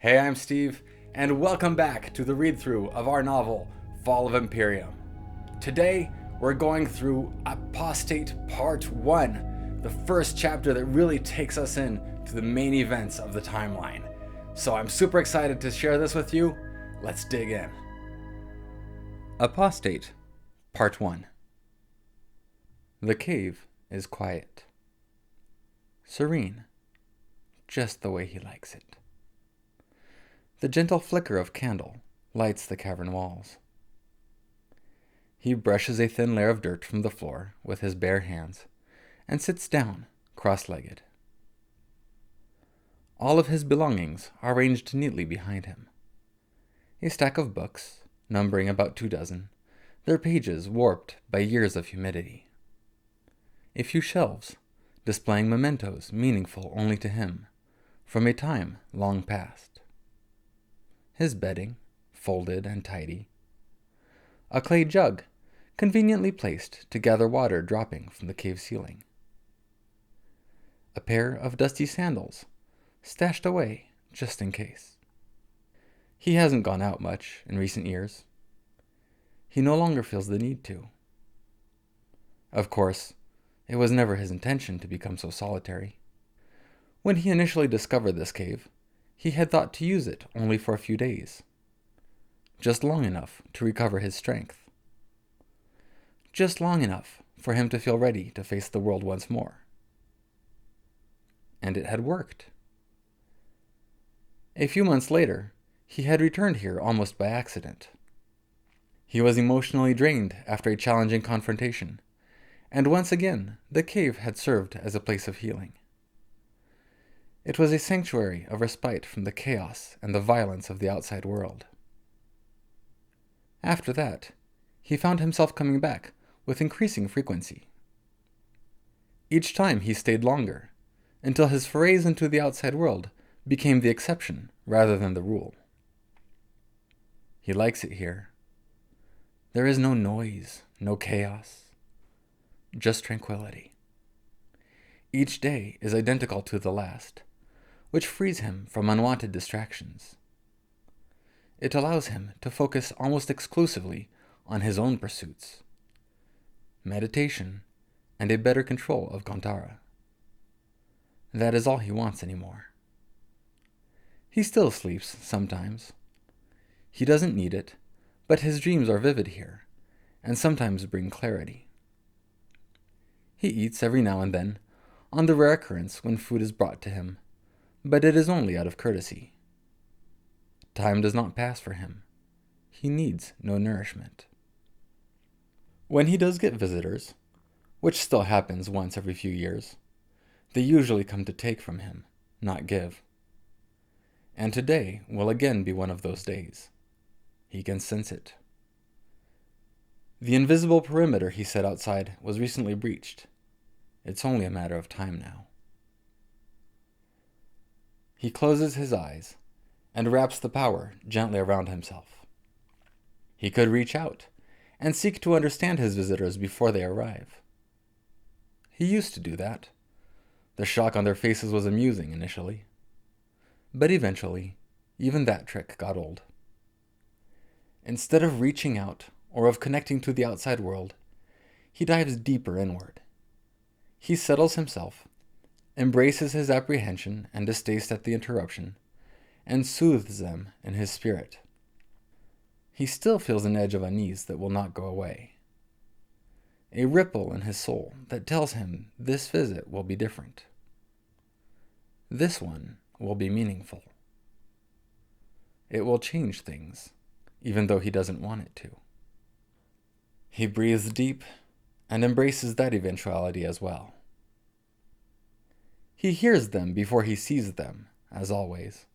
Hey, I'm Steve, and welcome back to the read-through of our novel, Fall of Imperium. Today, we're going through Apostate Part 1, the first chapter that really takes us in to the main events of the timeline. So I'm super excited to share this with you. Let's dig in. Apostate Part 1. The cave is quiet. Serene, just the way he likes it. The gentle flicker of candle lights the cavern walls. He brushes a thin layer of dirt from the floor with his bare hands and sits down, cross-legged. All of his belongings are arranged neatly behind him. A stack of books, numbering about 24, their pages warped by years of humidity. A few shelves, displaying mementos meaningful only to him, from a time long past. His bedding, folded and tidy. A clay jug, conveniently placed to gather water dropping from the cave ceiling. A pair of dusty sandals, stashed away just in case. He hasn't gone out much in recent years. He no longer feels the need to. Of course, it was never his intention to become so solitary. When he initially discovered this cave, he had thought to use it only for a few days. Just long enough to recover his strength. Just long enough for him to feel ready to face the world once more. And it had worked. A few months later, he had returned here almost by accident. He was emotionally drained after a challenging confrontation, and once again, the cave had served as a place of healing. It was a sanctuary of respite from the chaos and the violence of the outside world. After that, he found himself coming back with increasing frequency. Each time he stayed longer, until his forays into the outside world became the exception rather than the rule. He likes it here. There is no noise, no chaos, just tranquility. Each day is identical to the last, which frees him from unwanted distractions. It allows him to focus almost exclusively on his own pursuits, meditation, and a better control of Kantara. That is all he wants anymore. He still sleeps sometimes. He doesn't need it, but his dreams are vivid here, and sometimes bring clarity. He eats every now and then, on the rare occurrence when food is brought to him, but it is only out of courtesy. Time does not pass for him. He needs no nourishment. When he does get visitors, which still happens once every few years, they usually come to take from him, not give. And today will again be one of those days. He can sense it. The invisible perimeter he set outside was recently breached. It's only a matter of time now. He closes his eyes and wraps the power gently around himself. He could reach out and seek to understand his visitors before they arrive. He used to do that. The shock on their faces was amusing initially. But eventually, even that trick got old. Instead of reaching out or of connecting to the outside world, he dives deeper inward. He settles himself, embraces his apprehension and distaste at the interruption, and soothes them in his spirit. He still feels an edge of unease that will not go away. A ripple in his soul that tells him this visit will be different. This one will be meaningful. It will change things, even though he doesn't want it to. He breathes deep and embraces that eventuality as well. He hears them before he sees them, as always.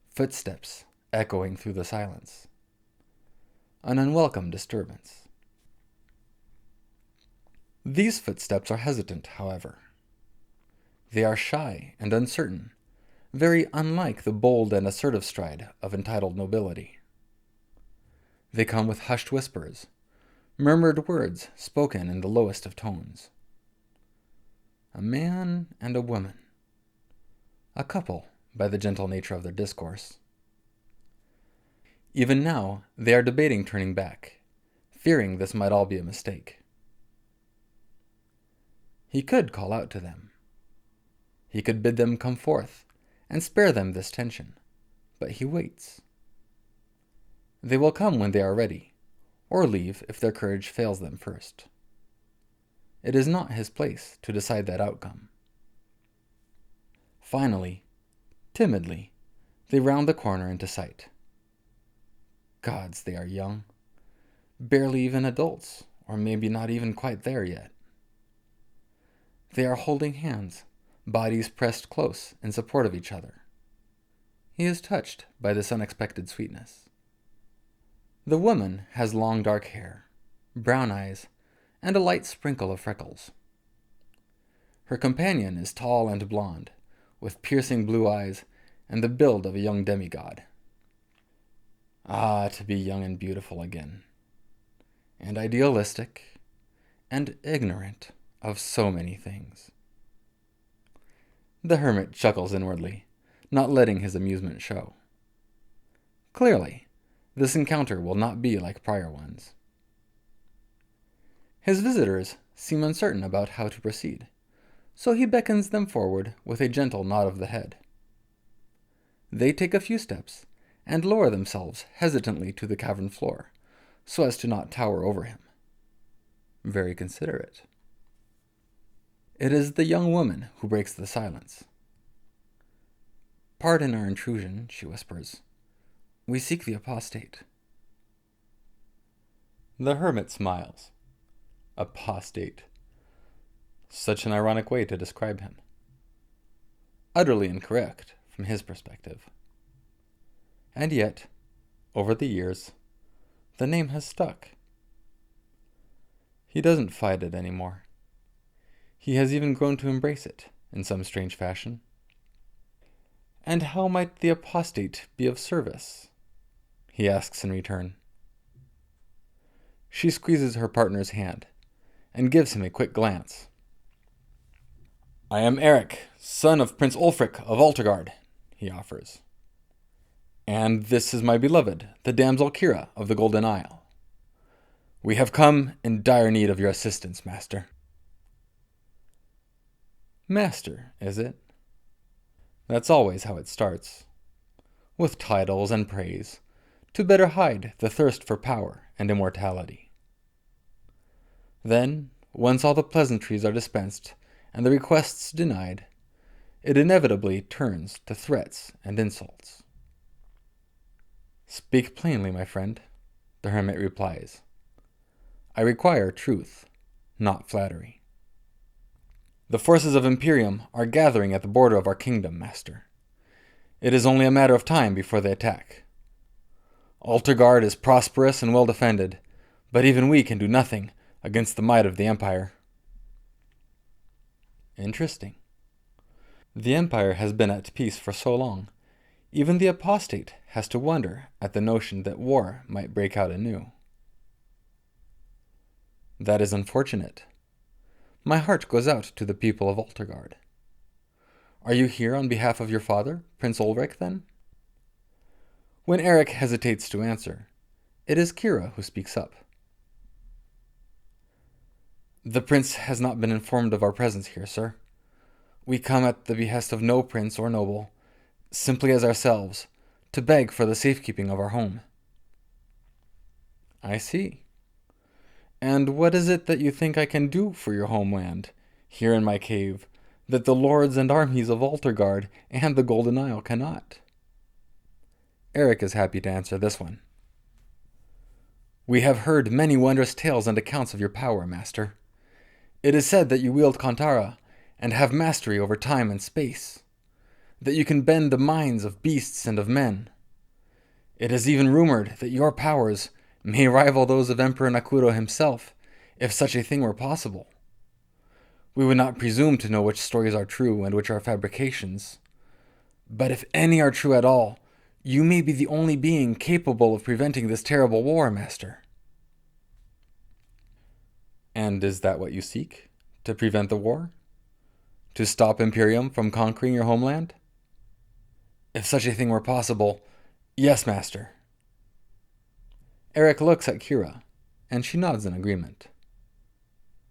Footsteps echoing through the silence. An unwelcome disturbance. These footsteps are hesitant, however. They are shy and uncertain, very unlike the bold and assertive stride of entitled nobility. They come with hushed whispers, murmured words spoken in the lowest of tones. A man and a woman. A couple by the gentle nature of their discourse. Even now, they are debating turning back, fearing this might all be a mistake. He could call out to them. He could bid them come forth and spare them this tension, but he waits. They will come when they are ready, or leave if their courage fails them first. It is not his place to decide that outcome. Finally, timidly, they round the corner into sight. Gods, they are young. Barely even adults, or maybe not even quite there yet. They are holding hands, bodies pressed close in support of each other. He is touched by this unexpected sweetness. The woman has long dark hair, brown eyes, and a light sprinkle of freckles. Her companion is tall and blonde, with piercing blue eyes and the build of a young demigod. Ah, to be young and beautiful again, and idealistic, and ignorant of so many things. The hermit chuckles inwardly, not letting his amusement show. Clearly, this encounter will not be like prior ones. His visitors seem uncertain about how to proceed, so he beckons them forward with a gentle nod of the head. They take a few steps and lower themselves hesitantly to the cavern floor, so as to not tower over him. Very considerate. It is the young woman who breaks the silence. "Pardon our intrusion," she whispers. "We seek the Apostate." The hermit smiles. Apostate. Such an ironic way to describe him. Utterly incorrect from his perspective. And yet, over the years, the name has stuck. He doesn't fight it anymore. He has even grown to embrace it in some strange fashion. "And how might the Apostate be of service?" he asks in return. She squeezes her partner's hand and gives him a quick glance. "I am Eric, son of Prince Ulfric of Altergard," he offers. "And this is my beloved, the damsel Kira of the Golden Isle. We have come in dire need of your assistance, master." Master, is it? That's always how it starts. With titles and praise, to better hide the thirst for power and immortality. Then, once all the pleasantries are dispensed and the requests denied, it inevitably turns to threats and insults. "Speak plainly, my friend," the hermit replies. "I require truth, not flattery." "The forces of Imperium are gathering at the border of our kingdom, master. It is only a matter of time before they attack. Altergard is prosperous and well defended, but even we can do nothing against the might of the Empire." Interesting. The Empire has been at peace for so long, even the Apostate has to wonder at the notion that war might break out anew. That is unfortunate. My heart goes out to the people of Altergard. Are you here on behalf of your father, Prince Ulrich, then? When Eric hesitates to answer, it is Kira who speaks up. "The prince has not been informed of our presence here, sir. We come at the behest of no prince or noble, simply as ourselves, to beg for the safekeeping of our home." "I see. And what is it that you think I can do for your homeland, here in my cave, that the lords and armies of Altergard and the Golden Isle cannot?" Eric is happy to answer this one. "We have heard many wondrous tales and accounts of your power, master. It is said that you wield Kantara and have mastery over time and space, that you can bend the minds of beasts and of men. It is even rumored that your powers may rival those of Emperor Nakuro himself, if such a thing were possible. We would not presume to know which stories are true and which are fabrications. But if any are true at all, you may be the only being capable of preventing this terrible war, master." "And is that what you seek? To prevent the war? To stop Imperium from conquering your homeland?" If such a thing were possible, yes, master. Eric looks at Kira, and she nods in agreement.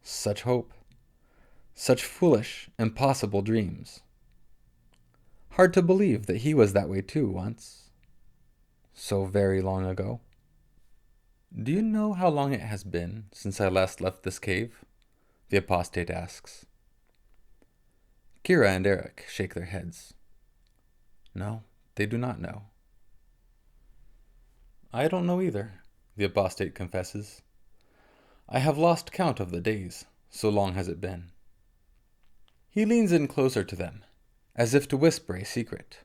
Such hope. Such foolish, impossible dreams. Hard to believe that he was that way too once. So very long ago. Do you know how long it has been since I last left this cave? The Apostate asks. Kira and Eric shake their heads. No, they do not know. I don't know either, the Apostate confesses. I have lost count of the days, so long has it been. He leans in closer to them, as if to whisper a secret.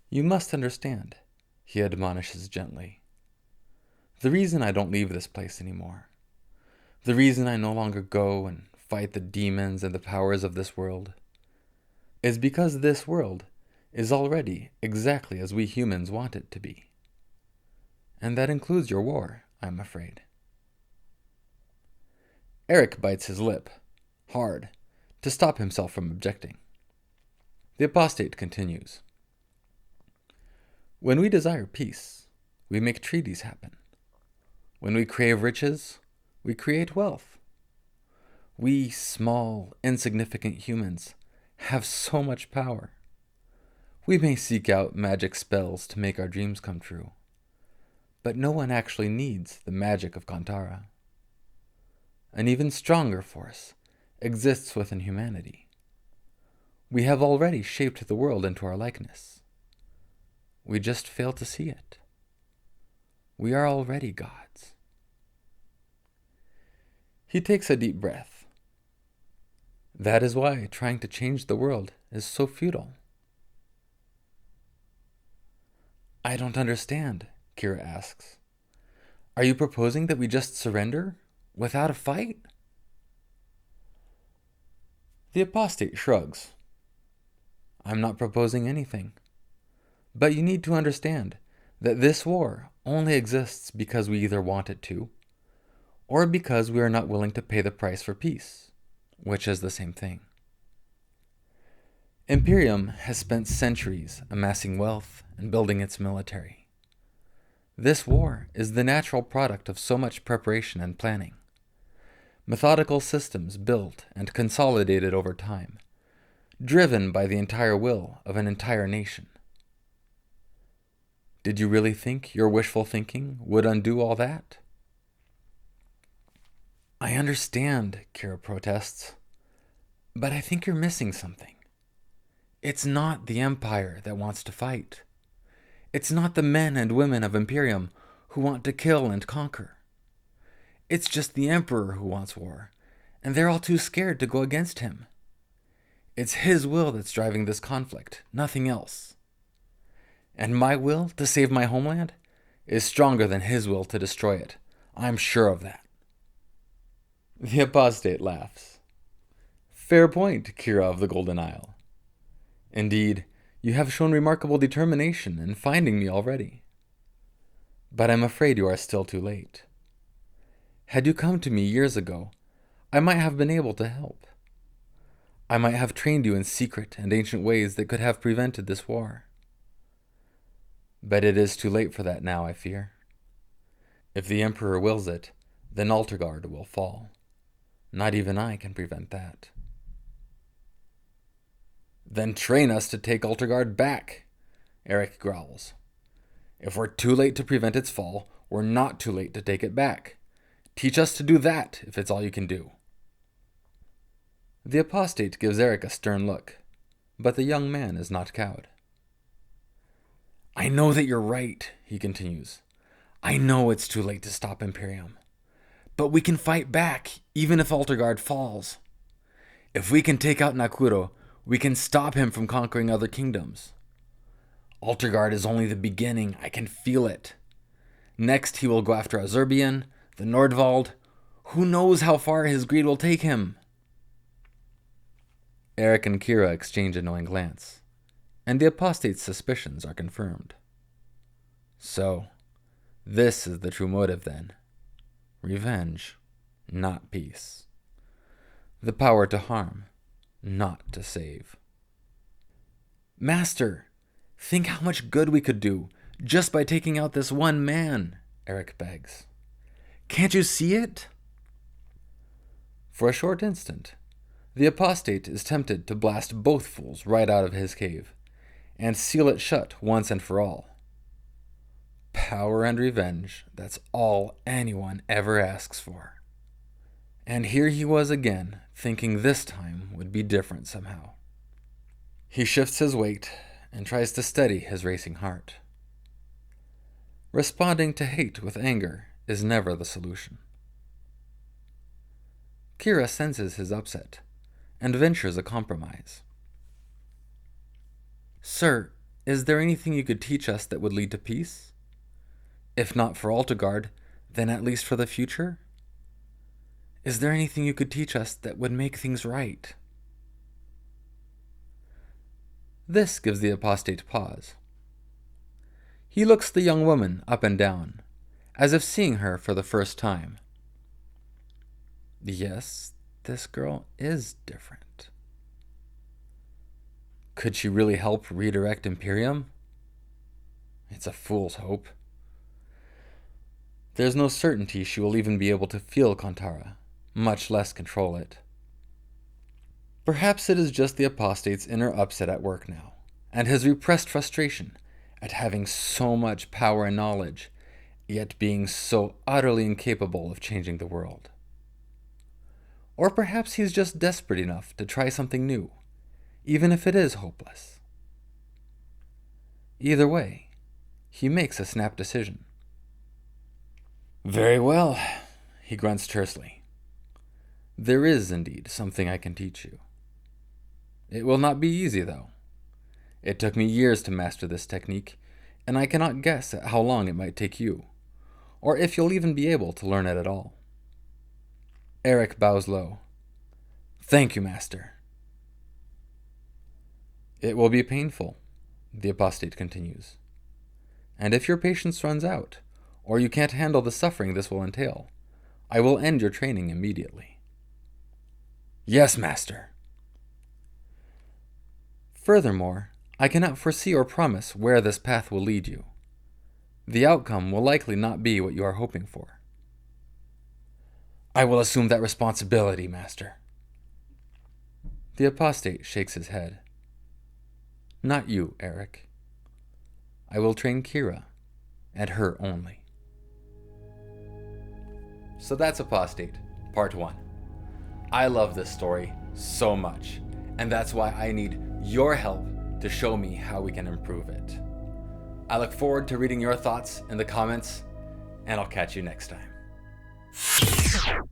You must understand, he admonishes gently. The reason I don't leave this place anymore, the reason I no longer go and fight the demons and the powers of this world, is because this world is already exactly as we humans want it to be. And that includes your war, I'm afraid. Eric bites his lip, hard, to stop himself from objecting. The Apostate continues. When we desire peace, we make treaties happen. When we crave riches, we create wealth. We small, insignificant humans have so much power. We may seek out magic spells to make our dreams come true, but no one actually needs the magic of Kantara. An even stronger force exists within humanity. We have already shaped the world into our likeness. We just fail to see it. We are already gods. He takes a deep breath. That is why trying to change the world is so futile. I don't understand, Kira asks. Are you proposing that we just surrender, without a fight? The Apostate shrugs. I'm not proposing anything. But you need to understand that this war only exists because we either want it to, or because we are not willing to pay the price for peace, which is the same thing. Imperium has spent centuries amassing wealth and building its military. This war is the natural product of so much preparation and planning. Methodical systems built and consolidated over time, driven by the entire will of an entire nation. Did you really think your wishful thinking would undo all that? I understand, Kira protests, but I think you're missing something. It's not the Empire that wants to fight. It's not the men and women of Imperium who want to kill and conquer. It's just the Emperor who wants war, and they're all too scared to go against him. It's his will that's driving this conflict, nothing else. And my will to save my homeland is stronger than his will to destroy it. I'm sure of that. The Apostate laughs. Fair point, Kira of the Golden Isle. Indeed, you have shown remarkable determination in finding me already. But I'm afraid you are still too late. Had you come to me years ago, I might have been able to help. I might have trained you in secret and ancient ways that could have prevented this war. But it is too late for that now, I fear. If the Emperor wills it, then Altergard will fall. Not even I can prevent that. Then train us to take Altergard back, Eric growls. If we're too late to prevent its fall, we're not too late to take it back. Teach us to do that, if it's all you can do. The Apostate gives Eric a stern look, but the young man is not cowed. I know that you're right, he continues. I know it's too late to stop Imperium. But we can fight back, even if Altergard falls. If we can take out Nakuro, we can stop him from conquering other kingdoms. Altergard is only the beginning, I can feel it. Next he will go after Azerbian, the Nordwald. Who knows how far his greed will take him? Eric and Kira exchange a knowing glance, and the Apostate's suspicions are confirmed. So, this is the true motive then. Revenge, not peace. The power to harm, not to save. Master, Think how much good we could do just by taking out this one man, Eric begs. Can't you see it? For a short instant, the Apostate is tempted to blast both fools right out of his cave and seal it shut once and for all. Power and revenge, that's all anyone ever asks for. And here he was again, thinking this time would be different somehow. He shifts his weight and tries to steady his racing heart. Responding to hate with anger is never the solution. Kira senses his upset and ventures a compromise. Sir, is there anything you could teach us that would lead to peace? If not for Altegard, then at least for the future? Is there anything you could teach us that would make things right? This gives the Apostate pause. He looks the young woman up and down, as if seeing her for the first time. Yes, this girl is different. Could she really help redirect Imperium? It's a fool's hope. There's no certainty she will even be able to feel Kantara, much less control it. Perhaps it is just the Apostate's inner upset at work now, and his repressed frustration at having so much power and knowledge, yet being so utterly incapable of changing the world. Or perhaps he's just desperate enough to try something new, even if it is hopeless. Either way, he makes a snap decision. Very well, he grunts tersely. There is indeed something I can teach you. It will not be easy, though. It took me years to master this technique, and I cannot guess at how long it might take you, or if you'll even be able to learn it at all. Eric bows low. Thank you, Master. It will be painful, the Apostate continues. And if your patience runs out, or you can't handle the suffering this will entail, I will end your training immediately. Yes, Master. Furthermore, I cannot foresee or promise where this path will lead you. The outcome will likely not be what you are hoping for. I will assume that responsibility, Master. The Apostate shakes his head. Not you, Eric. I will train Kira, and her only. So that's Apostate, Part 1. I love this story so much, and that's why I need your help to show me how we can improve it. I look forward to reading your thoughts in the comments, and I'll catch you next time.